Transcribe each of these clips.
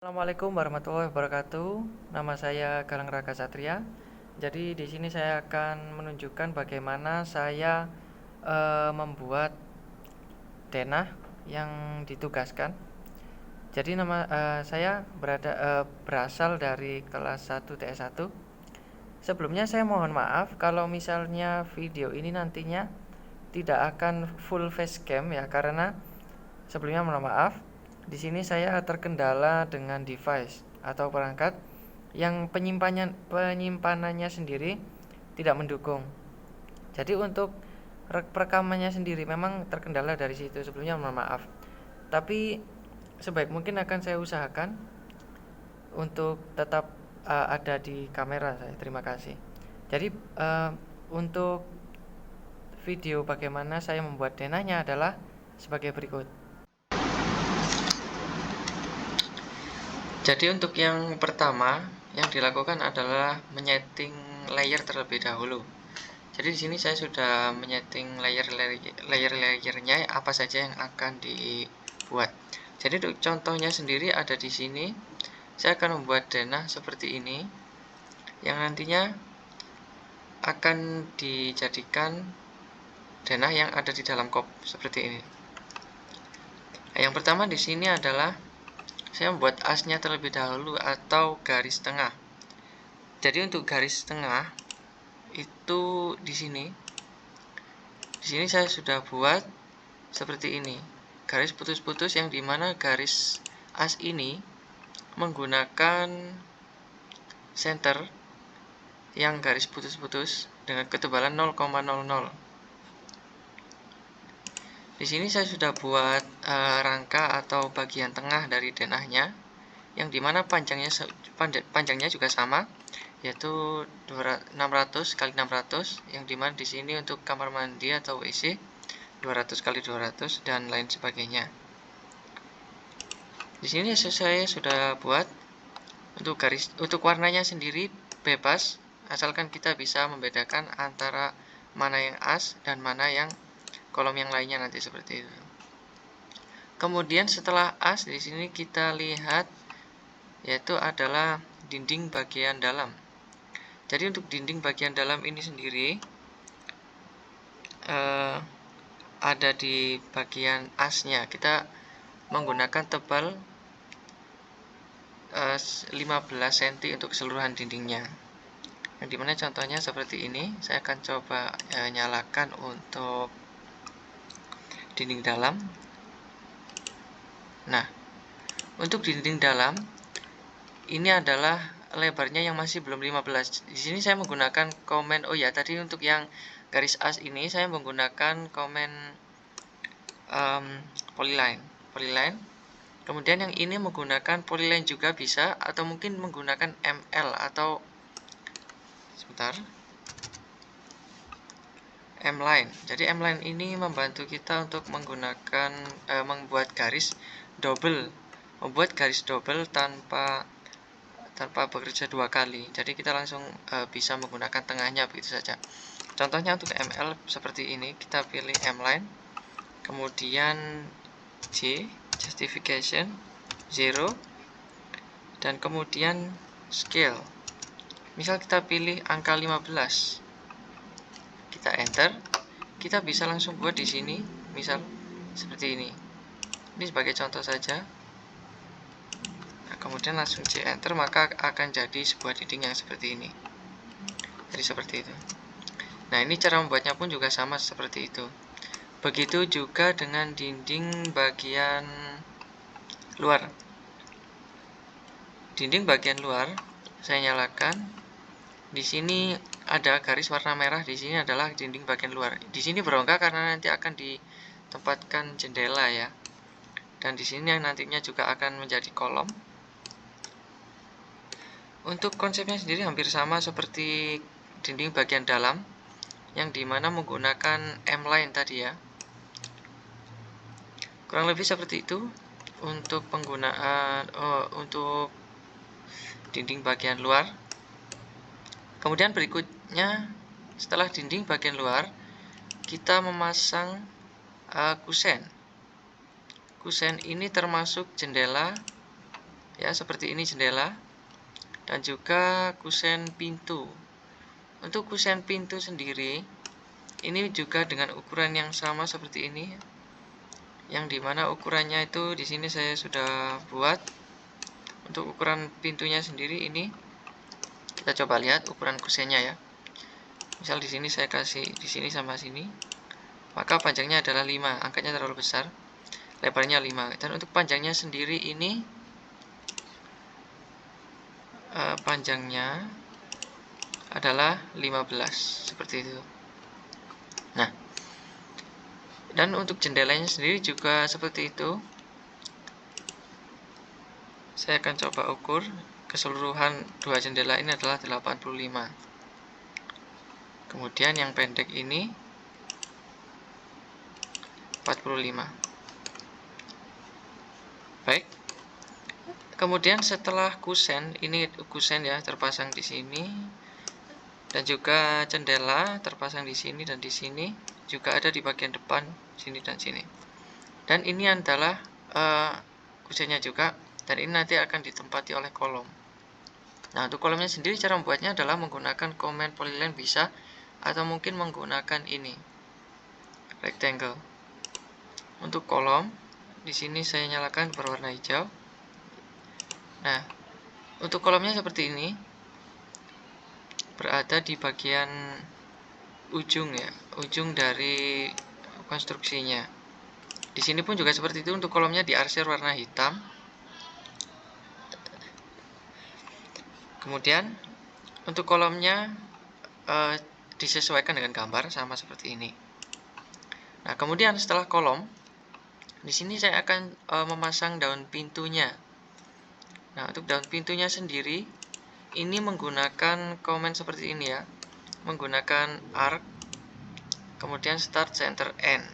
Assalamualaikum warahmatullahi wabarakatuh. Nama saya Galang Raka Satria. Jadi di sini saya akan menunjukkan bagaimana saya membuat denah yang ditugaskan. Jadi saya berasal dari kelas 1 TS1. Sebelumnya saya mohon maaf kalau misalnya video ini nantinya tidak akan full facecam ya, karena sebelumnya mohon maaf. Di sini saya terkendala dengan device atau perangkat yang penyimpanannya sendiri tidak mendukung. Jadi untuk rekamannya sendiri memang terkendala dari situ. Sebelumnya mohon maaf. Tapi sebaik mungkin akan saya usahakan untuk tetap ada di kamera saya. Terima kasih. Jadi untuk video bagaimana saya membuat denahnya adalah sebagai berikut. Jadi untuk yang pertama yang dilakukan adalah menyeting layer terlebih dahulu. Jadi di sini saya sudah menyeting layer-layernya apa saja yang akan dibuat. Jadi untuk contohnya sendiri ada di sini. Saya akan membuat denah seperti ini yang nantinya akan dijadikan denah yang ada di dalam kop seperti ini. Yang pertama di sini adalah saya membuat asnya terlebih dahulu atau garis tengah. Jadi untuk garis tengah itu di sini. Di sini saya sudah buat seperti ini. Garis putus-putus yang dimana garis as ini menggunakan center yang garis putus-putus dengan ketebalan 0,00. Di sini saya sudah buat rangka atau bagian tengah dari denahnya, yang dimana panjangnya juga sama, yaitu 600 kali 600, yang dimana di sini untuk kamar mandi atau WC 200 kali 200 dan lain sebagainya. Di sini saya sudah buat untuk warnanya sendiri bebas, asalkan kita bisa membedakan antara mana yang as dan mana yang kolom yang lainnya nanti seperti itu. Kemudian setelah as di sini kita lihat yaitu adalah dinding bagian dalam. Jadi untuk dinding bagian dalam ini sendiri ada di bagian asnya. Kita menggunakan tebal 15 cm untuk keseluruhan dindingnya. Yang dimana contohnya seperti ini. Saya akan coba nyalakan untuk dinding dalam. Nah, untuk dinding dalam ini adalah lebarnya yang masih belum 15. Di sini saya menggunakan komen. Oh ya, tadi untuk yang garis as ini saya menggunakan komen polyline. Kemudian yang ini menggunakan polyline juga bisa, atau mungkin menggunakan ML atau sebentar. M-line. Jadi M-line ini membantu kita untuk menggunakan membuat garis double tanpa bekerja dua kali. Jadi kita langsung bisa menggunakan tengahnya begitu saja. Contohnya untuk ML seperti ini, kita pilih M-line, kemudian J justification 0, dan kemudian scale. Misal kita pilih angka 15. Kita enter, kita bisa langsung buat di sini, misal seperti ini. Ini sebagai contoh saja. Nah, kemudian langsung J enter, maka akan jadi sebuah dinding yang seperti ini. Jadi seperti itu. Nah, ini cara membuatnya pun juga sama seperti itu. Begitu juga dengan dinding bagian luar. Dinding bagian luar saya nyalakan. Di sini ada garis warna merah, di sini adalah dinding bagian luar. Di sini berongga karena nanti akan ditempatkan jendela ya. Dan di sini yang nantinya juga akan menjadi kolom. Untuk konsepnya sendiri hampir sama seperti dinding bagian dalam, yang dimana menggunakan M-line tadi ya. Kurang lebih seperti itu untuk penggunaan untuk dinding bagian luar. Kemudian berikutnya, setelah dinding bagian luar, kita memasang kusen. Kusen ini termasuk jendela ya, seperti ini jendela, dan juga kusen pintu. Untuk kusen pintu sendiri, ini juga dengan ukuran yang sama seperti ini, yang dimana ukurannya itu di sini saya sudah buat. Untuk ukuran pintunya sendiri ini, kita coba lihat ukuran kusennya ya. Misal di sini saya kasih di sini sama sini, maka panjangnya adalah 5, angkanya terlalu besar, lebarnya 5. Dan untuk panjangnya sendiri ini, panjangnya adalah 15, seperti itu. Nah, dan untuk jendelanya sendiri juga seperti itu. Saya akan coba ukur keseluruhan dua jendela ini adalah 85. Kemudian yang pendek ini 45. Baik. Kemudian setelah kusen, ini kusen ya terpasang di sini, dan juga jendela terpasang di sini dan di sini, juga ada di bagian depan sini dan sini. Dan ini adalah kusennya juga, dan ini nanti akan ditempati oleh kolom. Nah, untuk kolomnya sendiri cara membuatnya adalah menggunakan komen polyline bisa, atau mungkin menggunakan ini rectangle. Untuk kolom di sini saya nyalakan berwarna hijau. Nah, untuk kolomnya seperti ini, berada di bagian ujung ya, ujung dari konstruksinya. Di sini pun juga seperti itu. Untuk kolomnya diarsir warna hitam. Kemudian untuk kolomnya disesuaikan dengan gambar sama seperti ini. Nah, kemudian setelah kolom, di sini saya akan memasang daun pintunya. Nah, untuk daun pintunya sendiri, ini menggunakan komen seperti ini ya, menggunakan arc, kemudian start, center, end.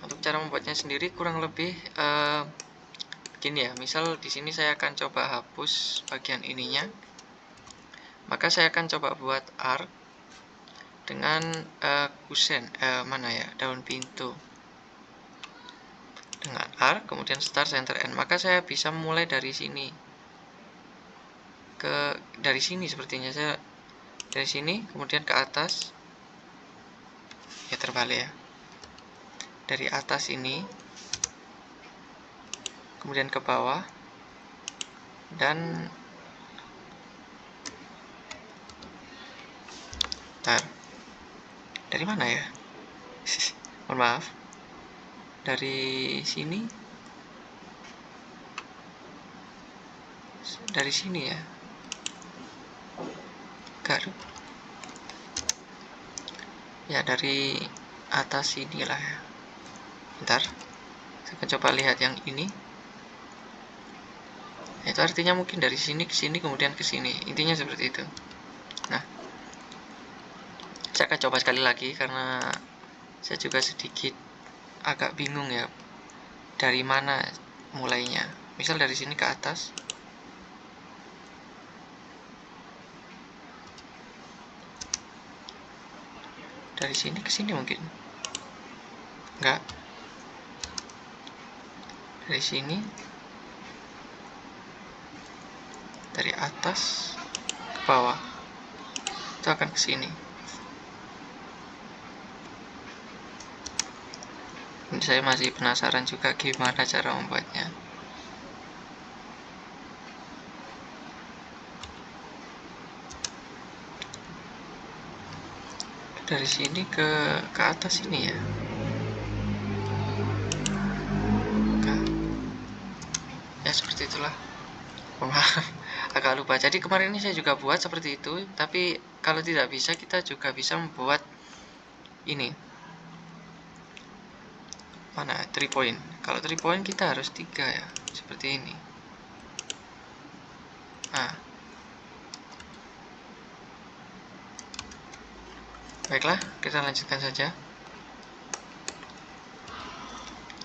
Untuk cara membuatnya sendiri kurang lebih begini ya. Misal di sini saya akan coba hapus bagian ininya, maka saya akan coba buat arc dengan kusen mana ya, daun pintu dengan arc, kemudian start, center, end. Maka saya bisa mulai dari sini dari sini sepertinya, saya dari sini kemudian ke atas ya, terbalik ya, dari atas ini kemudian ke bawah, dan dari mana ya mohon maaf, dari sini, dari sini ya, garuk ya, dari atas sinilah ya. Bentar, saya akan coba lihat yang ini. Itu artinya mungkin dari sini ke sini kemudian ke sini, intinya seperti itu. Nah, saya akan coba sekali lagi karena saya juga sedikit agak bingung ya dari mana mulainya. Misal dari sini ke atas, dari sini ke sini mungkin enggak, dari sini, dari atas ke bawah, itu akan ke sini. Ini saya masih penasaran juga gimana cara membuatnya. Dari sini ke atas ini ya. Ya seperti itulah. Maaf, agak lupa. Jadi kemarin ini saya juga buat seperti itu, tapi kalau tidak bisa, kita juga bisa membuat ini. Mana 3 point? Kalau 3 point kita harus 3 ya, seperti ini. Nah, baiklah, kita lanjutkan saja.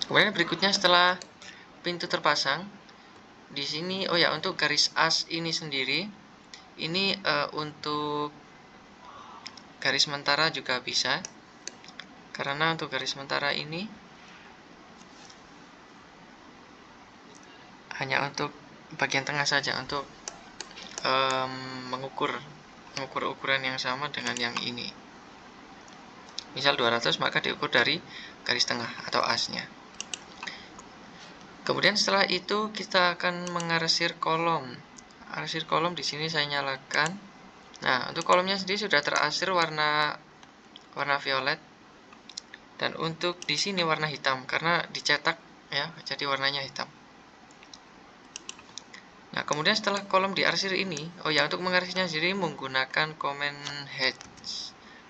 Kemudian berikutnya setelah pintu terpasang, di sini oh ya, untuk garis as ini sendiri, ini untuk garis sementara juga bisa. Karena untuk garis sementara ini hanya untuk bagian tengah saja, untuk mengukur ukuran yang sama dengan yang ini. Misal 200, maka diukur dari garis tengah atau asnya. Kemudian setelah itu kita akan mengarsir kolom. Arsir kolom di sini saya nyalakan. Nah, untuk kolomnya sendiri sudah terarsir warna violet, dan untuk di sini warna hitam karena dicetak ya, jadi warnanya hitam. Nah, kemudian setelah kolom diarsir ini, untuk mengarsirnya sendiri menggunakan command H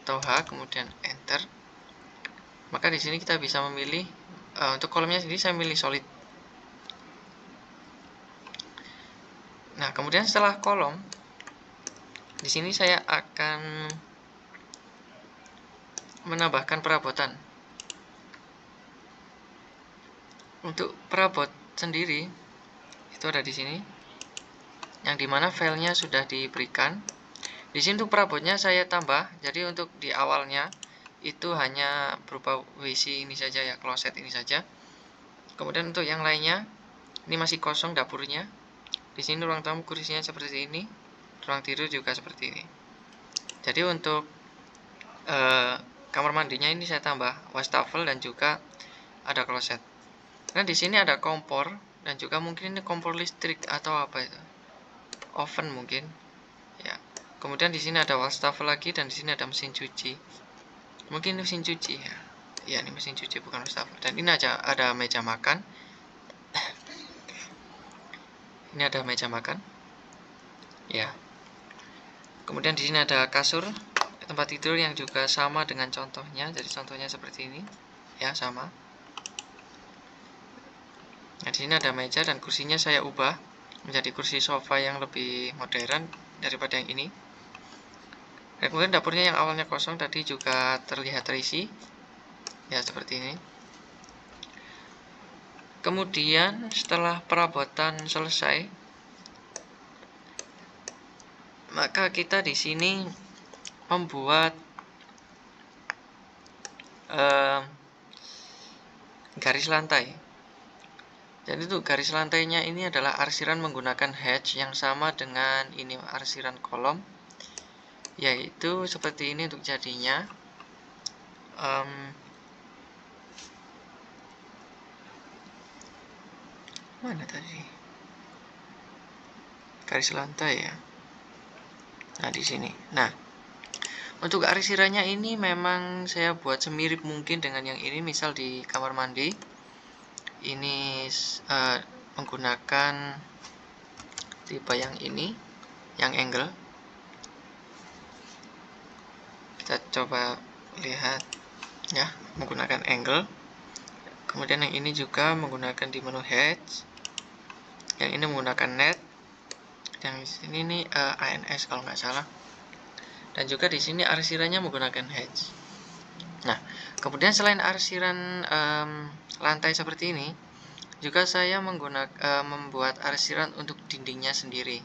atau H, kemudian enter. Maka di sini kita bisa memilih untuk kolomnya sendiri saya milih solid. Nah, kemudian setelah kolom, di sini saya akan menambahkan perabotan. Untuk perabot sendiri itu ada di sini, yang dimana filenya sudah diberikan. Di sini untuk perabotnya saya tambah. Jadi untuk di awalnya itu hanya berupa WC ini saja ya, kloset ini saja. Kemudian untuk yang lainnya ini masih kosong dapurnya. Di sini ruang tamu kursinya seperti ini, ruang tidur juga seperti ini. Jadi untuk kamar mandinya ini saya tambah wastafel dan juga ada kloset. Nah, di sini ada kompor dan juga mungkin ini kompor listrik atau apa itu, oven mungkin ya. Kemudian di sini ada wastafel lagi, dan di sini ada mesin cuci. Mungkin mesin cuci ya. Ya, ini mesin cuci bukan wastafel. Dan ini ada meja makan. Ini ada meja makan. Ya. Kemudian di sini ada kasur tempat tidur yang juga sama dengan contohnya. Jadi contohnya seperti ini. Ya, sama. Nah, di sini ada meja dan kursinya saya ubah menjadi kursi sofa yang lebih modern daripada yang ini. Dan kemudian dapurnya yang awalnya kosong tadi juga terlihat terisi. Ya, seperti ini. Kemudian setelah perabotan selesai, maka kita di sini membuat garis lantai. Jadi untuk garis lantainya ini adalah arsiran menggunakan hatch yang sama dengan ini arsiran kolom, yaitu seperti ini untuk jadinya. Mana tadi garis lantai ya? Nah, di sini. Nah, untuk arsirannya ini memang saya buat semirip mungkin dengan yang ini. Misal di kamar mandi ini menggunakan tipe yang ini, yang angle. Kita coba lihat ya, menggunakan angle. Kemudian yang ini juga menggunakan di menu hatch. Yang ini menggunakan net. Yang ini nih ANS kalau nggak salah. Dan juga di sini arsirannya menggunakan hatch. Nah, kemudian selain arsiran lantai seperti ini, juga saya membuat arsiran untuk dindingnya sendiri.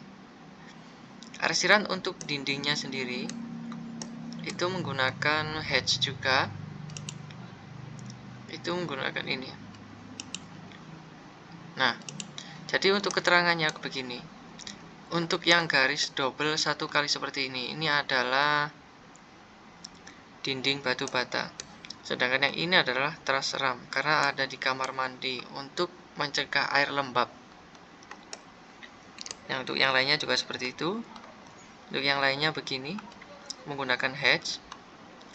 Arsiran untuk dindingnya sendiri itu menggunakan hatch juga. Itu menggunakan ini. Nah, jadi untuk keterangannya begini. Untuk yang garis double satu kali seperti ini adalah dinding batu bata. Sedangkan yang ini adalah teras seram karena ada di kamar mandi untuk mencegah air lembab. Yang untuk yang lainnya juga seperti itu. Untuk yang lainnya begini, menggunakan hatch,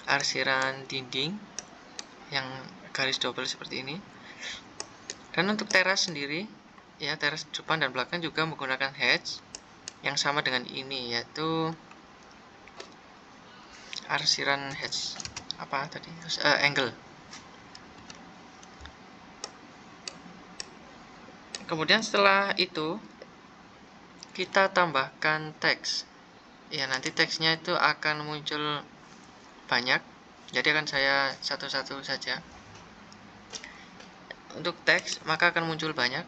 arsiran dinding yang garis double seperti ini. Dan untuk teras sendiri, ya teras depan dan belakang juga menggunakan hatch yang sama dengan ini, yaitu arsiran hatch apa tadi? Angle. Kemudian setelah itu kita tambahkan teks. Ya, nanti teksnya itu akan muncul banyak. Jadi akan saya satu-satu saja. Untuk teks maka akan muncul banyak.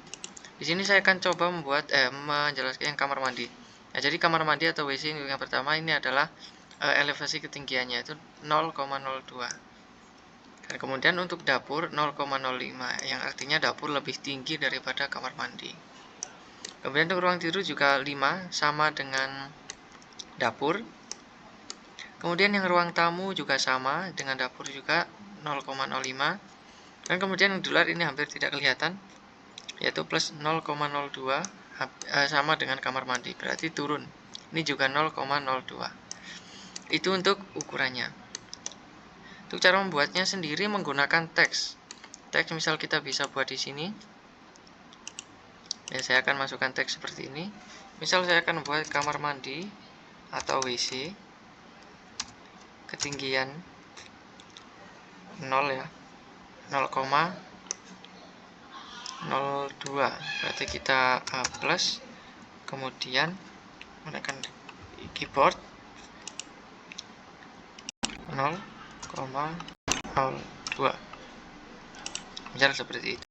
Di sini saya akan coba menjelaskan yang kamar mandi. Nah, jadi kamar mandi atau WC yang pertama ini adalah elevasi ketinggiannya itu 0,02. Dan kemudian untuk dapur 0,05, yang artinya dapur lebih tinggi daripada kamar mandi. Kemudian untuk ruang tidur juga 5, sama dengan dapur. Kemudian yang ruang tamu juga sama dengan dapur juga 0,05. Dan kemudian yang di luar ini hampir tidak kelihatan, yaitu plus 0,02, sama dengan kamar mandi, berarti turun. Ini juga 0,02. Itu untuk ukurannya. Untuk cara membuatnya sendiri menggunakan teks. Teks misal kita bisa buat di sini. Ya, saya akan masukkan teks seperti ini. Misal saya akan membuat kamar mandi atau WC, ketinggian 0 ya, 0,02. Berarti kita plus, kemudian menggunakan keyboard 0,02. Misal seperti itu.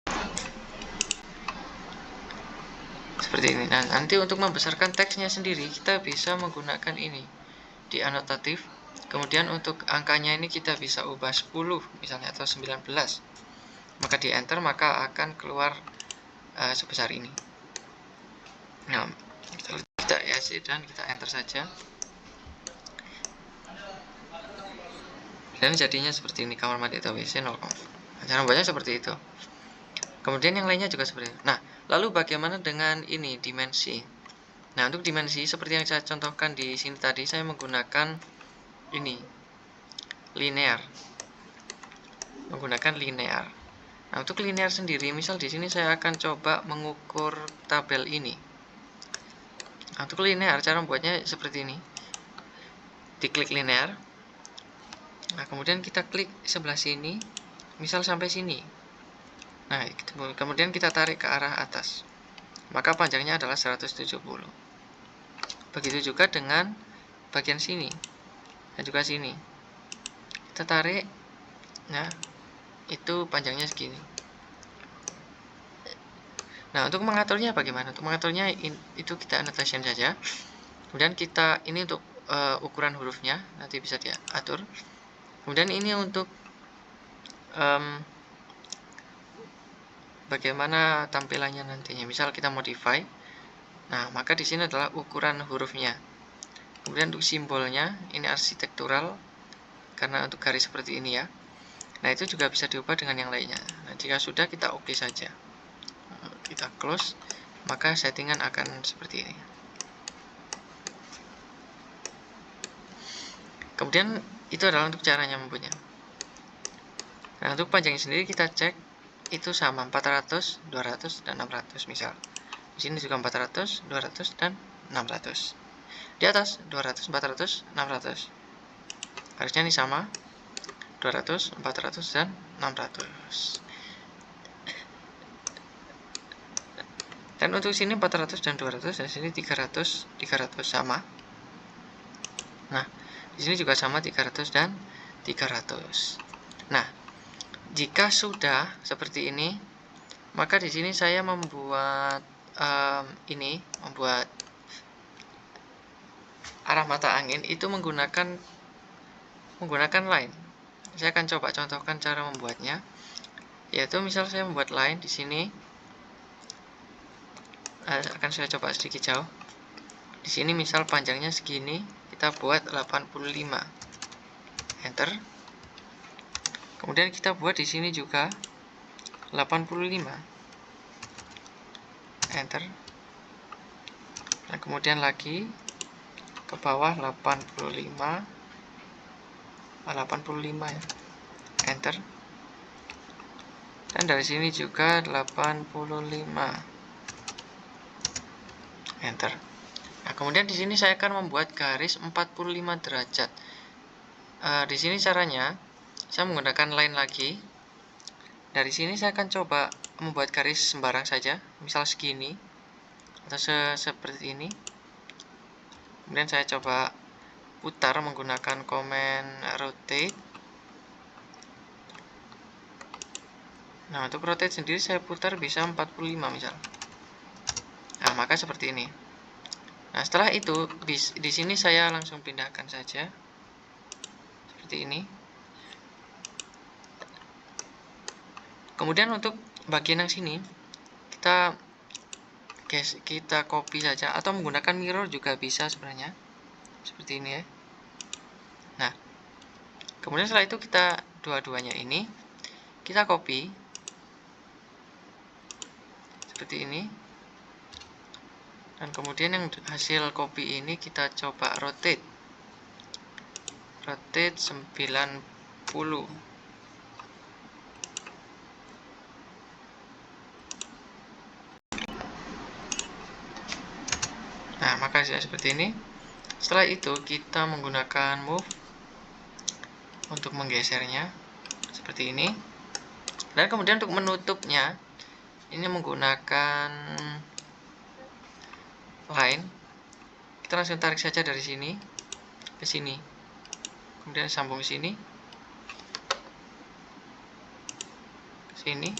Seperti ini. Nah, nanti untuk membesarkan teksnya sendiri kita bisa menggunakan ini di anotatif. Kemudian untuk angkanya ini kita bisa ubah 10 misalnya atau 19. Maka di enter maka akan keluar sebesar ini. Nah, kita ESC dan kita enter saja. Dan jadinya seperti ini, kamar mandi atau WC 0. Cara membuatnya seperti itu. Kemudian yang lainnya juga seperti itu. Nah, lalu bagaimana dengan ini dimensi? Nah, untuk dimensi seperti yang saya contohkan di sini tadi, saya menggunakan ini linear. Menggunakan linear. Nah, untuk linear sendiri, misal di sini saya akan coba mengukur tabel ini. Nah, untuk linear cara membuatnya seperti ini. Diklik linear. Nah, kemudian kita klik sebelah sini, misal sampai sini. Nah, kemudian kita tarik ke arah atas. Maka panjangnya adalah 170. Begitu juga dengan bagian sini. Dan juga sini. Kita tarik. Nah, itu panjangnya segini. Nah, untuk mengaturnya bagaimana? Untuk mengaturnya itu kita annotation saja. Kemudian kita ini untuk ukuran hurufnya nanti bisa diatur. Kemudian ini untuk bagaimana tampilannya nantinya. Misal kita modify. Nah, maka di sini adalah ukuran hurufnya. Kemudian untuk simbolnya ini arsitektural karena untuk garis seperti ini ya. Nah, itu juga bisa diubah dengan yang lainnya. Nah, jika sudah kita oke saja. Kita close, maka settingan akan seperti ini. Kemudian itu adalah untuk caranya membuatnya. Nah, untuk panjangnya sendiri kita cek itu sama 400, 200 dan 600 misal. Di sini juga 400, 200 dan 600. Di atas 200, 400, 600. Harusnya ini sama 200, 400 dan 600. Dan untuk sini 400 dan 200 dan sini 300, 300 sama. Nah, di sini juga sama 300 dan 300. Nah, jika sudah seperti ini, maka di sini saya membuat membuat arah mata angin itu menggunakan line. Saya akan coba contohkan cara membuatnya. Yaitu misal saya membuat line di sini. Akan saya coba sedikit jauh. Di sini misal panjangnya segini, kita buat 85. Enter. Kemudian kita buat di sini juga 85. Enter. Nah, kemudian lagi ke bawah 85 ya. Enter. Dan dari sini juga 85. Enter. Nah, kemudian di sini saya akan membuat garis 45 derajat. Di sini caranya saya menggunakan line lagi. Dari sini saya akan coba membuat garis sembarang saja, misal segini atau seperti ini. Kemudian saya coba putar menggunakan command rotate. Nah, untuk rotate sendiri saya putar bisa 45 misal. Nah, maka seperti ini. Nah, setelah itu di sini saya langsung pindahkan saja seperti ini. Kemudian untuk bagian yang sini kita kita copy saja, atau menggunakan mirror juga bisa sebenarnya, seperti ini ya. Nah, kemudian setelah itu kita dua-duanya ini kita copy seperti ini, dan kemudian yang hasil copy ini kita coba rotate 90. Nah, maka seperti ini. Setelah itu kita menggunakan move untuk menggesernya seperti ini, dan kemudian untuk menutupnya ini menggunakan line. Kita langsung tarik saja dari sini ke sini, kemudian sambung sini ke sini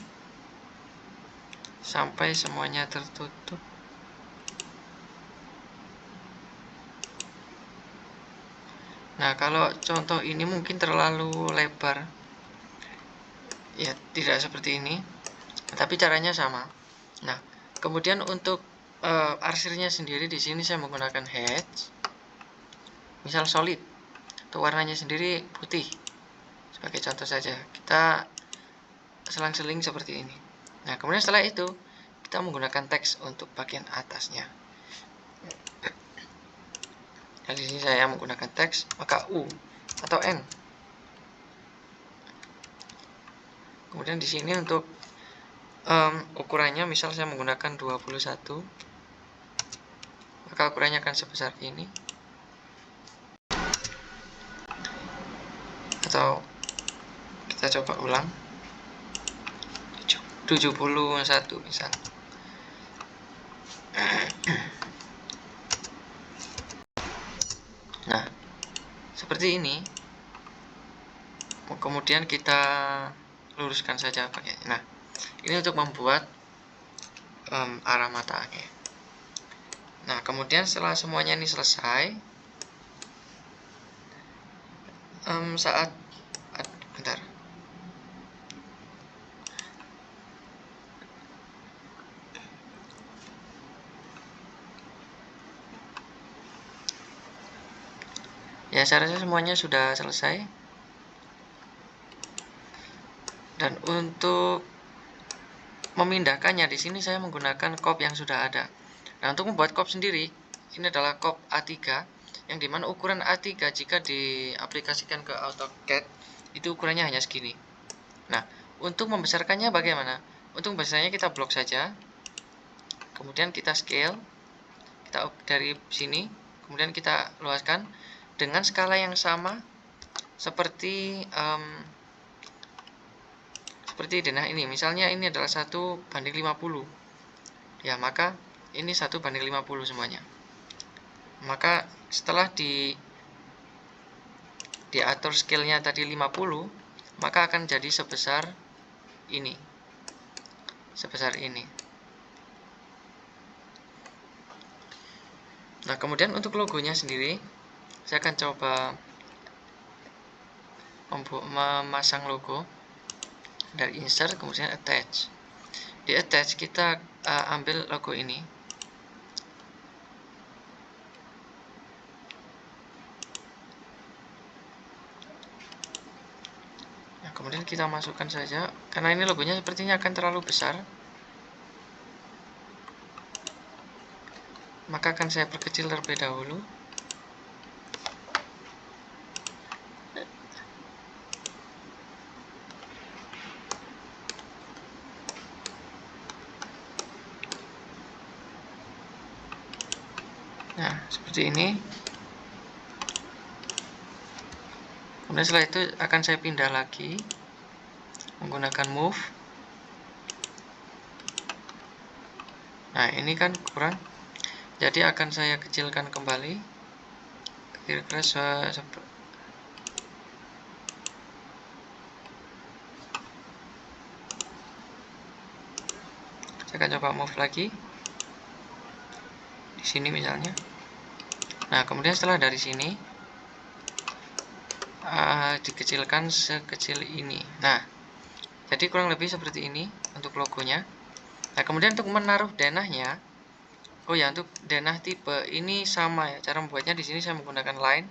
sampai semuanya tertutup. Nah, kalau contoh ini mungkin terlalu lebar, ya tidak seperti ini, tapi caranya sama. Nah, kemudian untuk arsirnya sendiri di sini saya menggunakan hedge, misal solid, untuk warnanya sendiri putih. Sebagai contoh saja, kita selang-seling seperti ini. Nah, kemudian setelah itu kita menggunakan teks untuk bagian atasnya. Nah, di sini saya menggunakan teks, maka U atau N. Kemudian di sini untuk ukurannya, misal saya menggunakan 21, maka ukurannya akan sebesar ini. Atau kita coba ulang, 71 misal. Nah, seperti ini. Kemudian kita luruskan saja pakai. Nah, ini untuk membuat arah matanya. Nah, kemudian setelah semuanya ini selesai, bentar. Ya, saya rasa semuanya sudah selesai. Dan untuk memindahkannya di sini saya menggunakan cop yang sudah ada. Nah, untuk membuat cop sendiri, ini adalah cop A3, yang dimana ukuran A3 jika diaplikasikan ke AutoCAD itu ukurannya hanya segini. Nah, untuk membesarkannya bagaimana? Untuk membesarkannya kita blok saja, kemudian kita scale, kita dari sini, kemudian kita luaskan dengan skala yang sama seperti denah ini. Misalnya ini adalah 1:50. Ya, maka ini 1:50 semuanya. Maka setelah diatur scale-nya tadi 50, maka akan jadi sebesar ini. Sebesar ini. Nah, kemudian untuk logonya sendiri, saya akan coba memasang logo dari insert, kemudian attach. Di attach kita ambil logo ini. Nah, kemudian kita masukkan saja, karena ini logonya sepertinya akan terlalu besar, maka akan saya perkecil terlebih dahulu. Nah, seperti ini. Kemudian setelah itu akan saya pindah lagi menggunakan move. Nah, ini kan kurang, jadi akan saya kecilkan kembali kira-kira saya akan coba move lagi di sini misalnya. Nah, kemudian setelah dari sini dikecilkan sekecil ini. Nah, jadi kurang lebih seperti ini untuk logonya. Nah, kemudian untuk menaruh denahnya, Oh ya, untuk denah tipe ini sama ya. Cara membuatnya di sini saya menggunakan line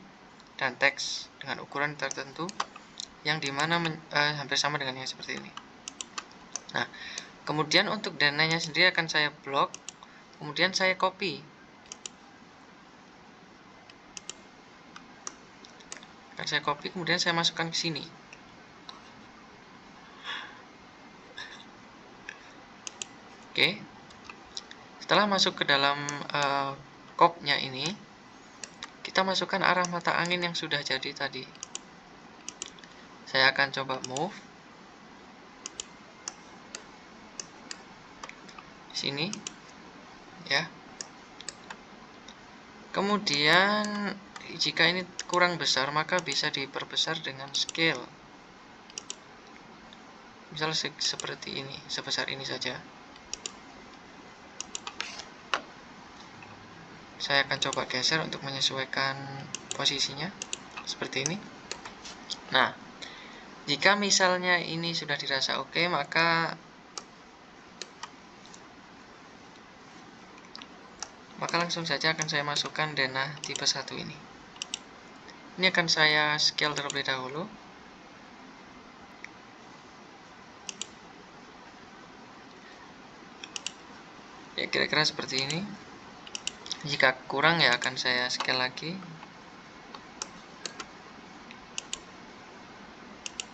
dan teks dengan ukuran tertentu yang dimana hampir sama dengan yang seperti ini. Nah, kemudian untuk denahnya sendiri akan saya blok, kemudian saya copy. Kemudian saya masukkan ke sini. Oke. Setelah masuk ke dalam kopnya ini, kita masukkan arah mata angin yang sudah jadi tadi. Saya akan coba move sini ya. Kemudian jika ini kurang besar, maka bisa diperbesar dengan scale. Misal seperti ini, sebesar ini saja. Saya akan coba geser untuk menyesuaikan posisinya seperti ini. Nah, jika misalnya ini sudah dirasa oke, maka langsung saja akan saya masukkan denah tipe 1 ini. Ini akan saya scale terlebih dahulu. Ya, kira-kira seperti ini. Jika kurang ya akan saya scale lagi.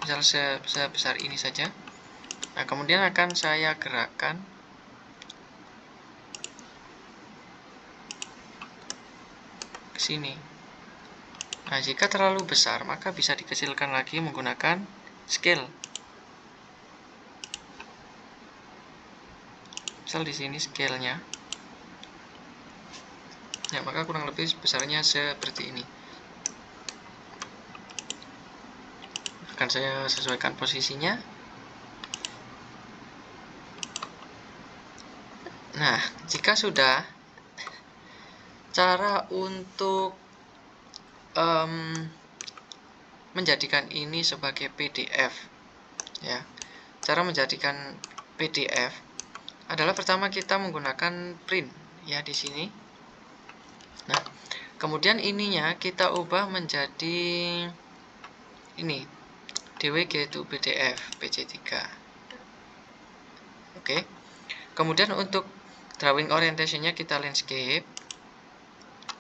Misal sebesar ini saja. Nah, kemudian akan saya gerakkan ke sini. Nah, jika terlalu besar, maka bisa dikecilkan lagi menggunakan scale. Misal di sini scale-nya. Ya, maka kurang lebih besarnya seperti ini. Akan saya sesuaikan posisinya. Nah, jika sudah, cara untuk menjadikan ini sebagai PDF ya. Cara menjadikan PDF adalah pertama kita menggunakan print ya di sini. Nah, kemudian ininya kita ubah menjadi ini DWG to PDF PC3. Oke. Kemudian untuk drawing orientation-nya kita landscape.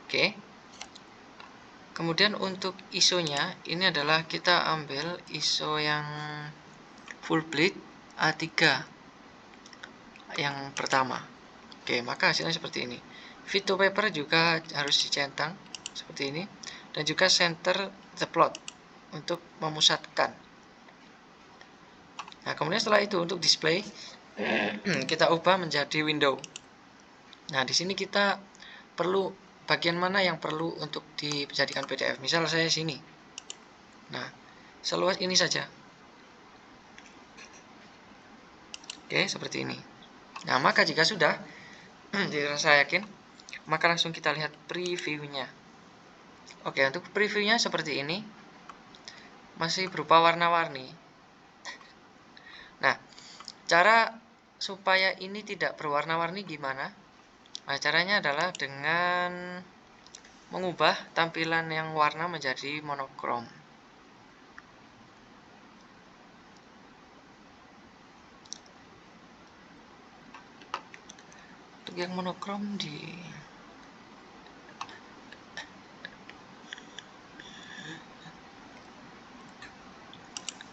Oke. Kemudian untuk ISO-nya ini adalah kita ambil ISO yang full bleed A3 yang pertama. Oke, maka hasilnya seperti ini. Fit to paper juga harus dicentang seperti ini, dan juga center the plot untuk memusatkan. Nah, kemudian setelah itu untuk display kita ubah menjadi window. Nah, di sini kita perlu bagian mana yang perlu untuk dijadikan PDF. Misal saya sini. Nah, seluas ini saja. Oke, seperti ini. Nah, maka jika sudah dirasa yakin, maka langsung kita lihat previewnya. Oke, untuk previewnya seperti ini. Masih berupa warna-warni. Nah, cara supaya ini tidak berwarna-warni gimana? Nah, caranya adalah dengan mengubah tampilan yang warna menjadi monokrom. Untuk yang monokrom di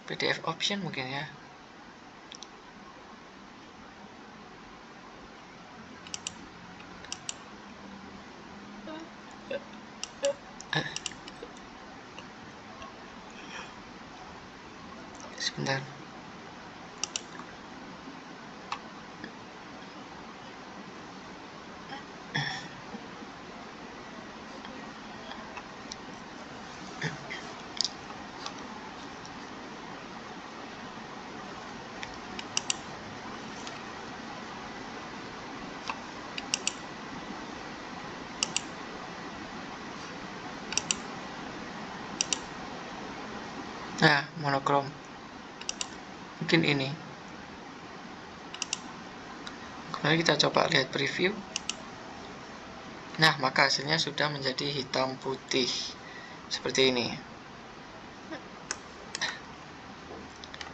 PDF option mungkin ya. Sebentar. Nah, monokrom. Mungkin ini. Kemudian kita coba lihat preview. Nah, maka hasilnya sudah menjadi hitam putih seperti ini.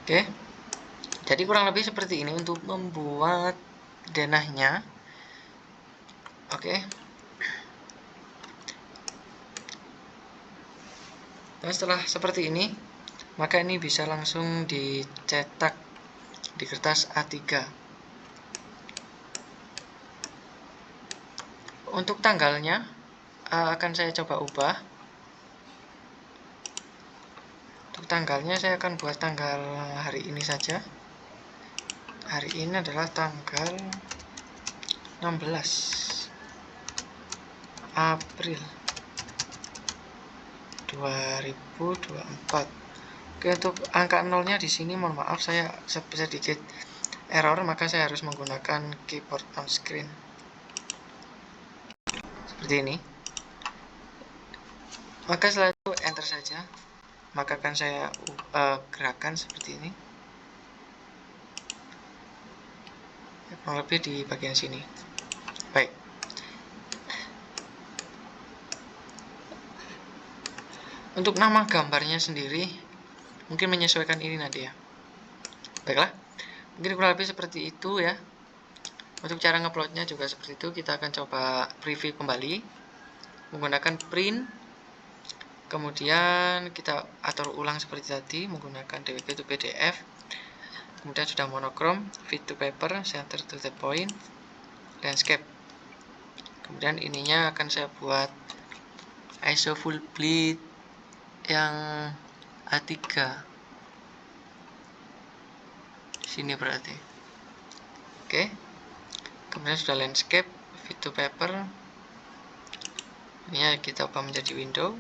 Oke, jadi kurang lebih seperti ini untuk membuat denahnya. Oke, dan setelah seperti ini, maka ini bisa langsung dicetak di kertas A3. Untuk tanggalnya akan saya coba ubah. Untuk tanggalnya saya akan buat tanggal hari ini saja. Hari ini adalah tanggal 16 April 2024. Oke, untuk angka nolnya di sini mohon maaf saya sedikit error, maka saya harus menggunakan keyboard on screen seperti ini. Maka setelah itu enter saja, maka akan saya gerakan seperti ini, kurang lebih di bagian sini. Baik, untuk nama gambarnya sendiri mungkin menyesuaikan ini nanti ya. Baiklah, mungkin kurang lebih seperti itu ya. Untuk cara nguploadnya juga seperti itu. Kita akan coba preview kembali menggunakan print, kemudian kita atur ulang seperti tadi menggunakan DWG to PDF, kemudian sudah monokrom, fit to paper, center to the point, landscape. Kemudian ininya akan saya buat ISO full bleed yang A3 sini berarti. Oke, kemudian sudah landscape, fit to paper, ini kita ubah menjadi window.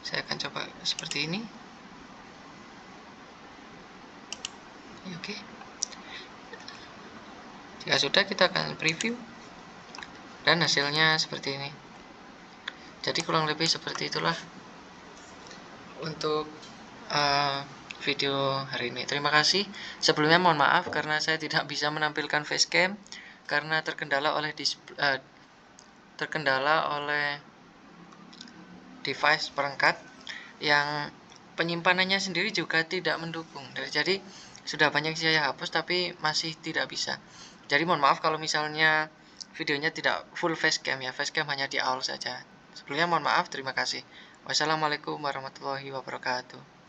Saya akan coba seperti ini. Oke, jika sudah kita akan preview dan hasilnya seperti ini. Jadi kurang lebih seperti itulah untuk video hari ini. Terima kasih. Sebelumnya mohon maaf karena saya tidak bisa menampilkan facecam karena terkendala oleh device perangkat yang penyimpanannya sendiri juga tidak mendukung. Jadi sudah banyak saya hapus tapi masih tidak bisa. Jadi mohon maaf kalau misalnya videonya tidak full facecam ya, facecam hanya di awal saja. Sebelumnya mohon maaf, terima kasih. Wassalamualaikum warahmatullahi wabarakatuh.